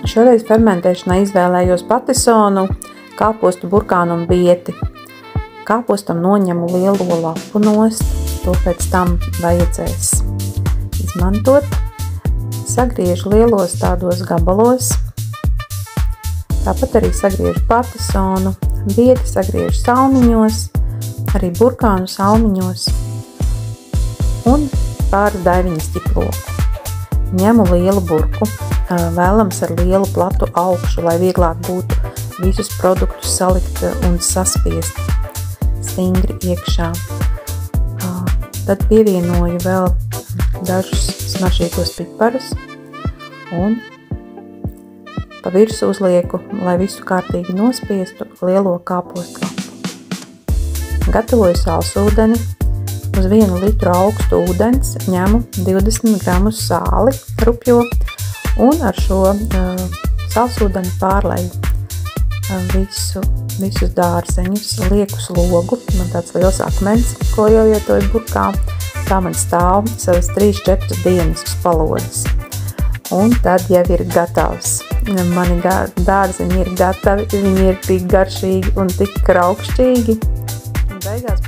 Šoreiz fermentēšanai izvēlējos patisonu, kāpostu, burkānu un bieti. Kāpostam noņemu lielo lapu nost, to pēc tam vajadzēs izmantot. Sagriežu lielos tādos gabalos. Tāpat arī sagriežu patisonu, bieti sagriežu salmiņos, arī burkānu salmiņos un pāris daiviņas ķiploku. Ņemu lielu burku, vēlams ar lielu platu augšu, lai vieglāk būtu visus produktus salikt un saspiest stingri iekšā. Tad pievienoju vēl dažus smaržīgos piparus un pa virsu uzlieku, lai visu kārtīgi nospiestu lielo kāpostu lapu. Gatavoju salsūdeni. Uz 1 litru augstu ūdens ņemu 20 gramus sāli rupjo un ar šo salsūdeni pārleju visus dārzeņus, lieku slogu. Man tāds liels akmens, ko jau ietoju burkā. Tā man stāv savas 3-4 dienas uz palodzes. Un tad jau ir gatavs. Mani dārzeņi ir gatavi, viņi ir tik garšīgi un tik kraukšķīgi. Un beigās